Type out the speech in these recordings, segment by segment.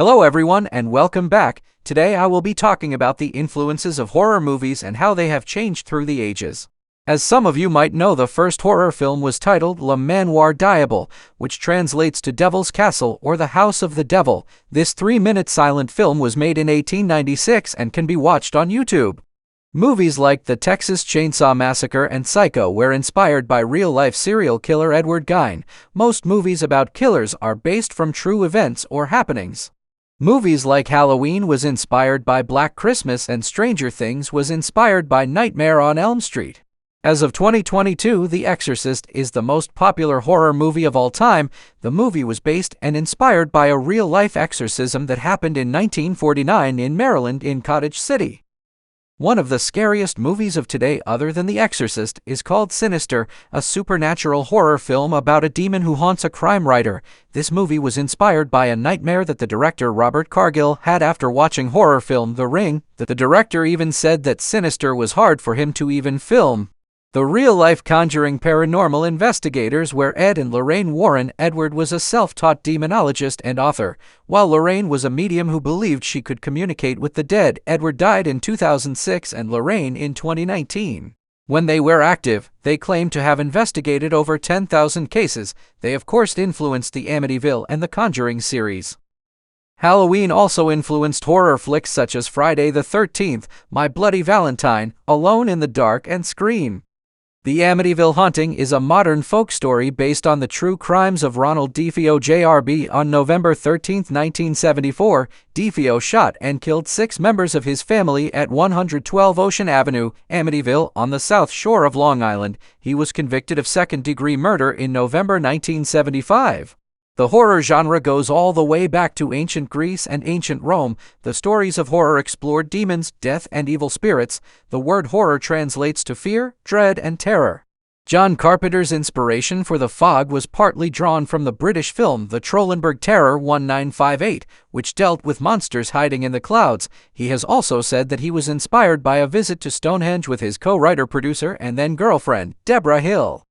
Hello everyone and welcome back. Today I will be talking about the influences of horror movies and how they have changed through the ages. As some of you might know, the first horror film was titled Le Manoir Diable, which translates to Devil's Castle or The House of the Devil. This 3-minute silent film was made in 1896 and can be watched on YouTube. Movies like The Texas Chainsaw Massacre and Psycho were inspired by real-life serial killer Edward Gein. Most movies about killers are based from true events or happenings. Movies like Halloween was inspired by Black Christmas and Stranger Things was inspired by Nightmare on Elm Street. As of 2022, The Exorcist is the most popular horror movie of all time. The movie was based and inspired by a real-life exorcism that happened in 1949 in Maryland in Cottage City. One of the scariest movies of today other than The Exorcist is called Sinister, a supernatural horror film about a demon who haunts a crime writer. This movie was inspired by a nightmare that the director Robert Cargill had after watching horror film The Ring. The director even said that Sinister was hard for him to even film. The real-life Conjuring paranormal investigators were Ed and Lorraine Warren. Edward was a self-taught demonologist and author, while Lorraine was a medium who believed she could communicate with the dead. Edward died in 2006 and Lorraine in 2019. When they were active, they claimed to have investigated over 10,000 cases. They of course influenced the Amityville and the Conjuring series. Halloween also influenced horror flicks such as Friday the 13th, My Bloody Valentine, Alone in the Dark, and Scream. The Amityville Haunting is a modern folk story based on the true crimes of Ronald DeFeo Jr. On November 13, 1974, DeFeo shot and killed 6 members of his family at 112 Ocean Avenue, Amityville, on the South Shore of Long Island. He was convicted of second-degree murder in November 1975. The horror genre goes all the way back to ancient Greece and ancient Rome. The stories of horror explored demons, death, and evil spirits. The word horror translates to fear, dread, and terror. John Carpenter's inspiration for The Fog was partly drawn from the British film The Trollenberg Terror 1958, which dealt with monsters hiding in the clouds. He has also said that he was inspired by a visit to Stonehenge with his co-writer, producer, and then girlfriend, Deborah Hill.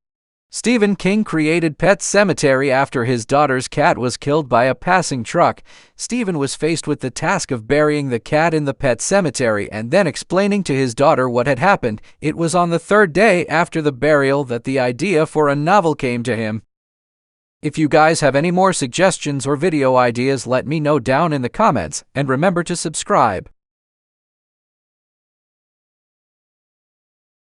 Stephen King created Pet Sematary after his daughter's cat was killed by a passing truck. Stephen was faced with the task of burying the cat in the pet cemetery and then explaining to his daughter what had happened. It was on the 3rd day after the burial that the idea for a novel came to him. If you guys have any more suggestions or video ideas, let me know down in the comments, and remember to subscribe.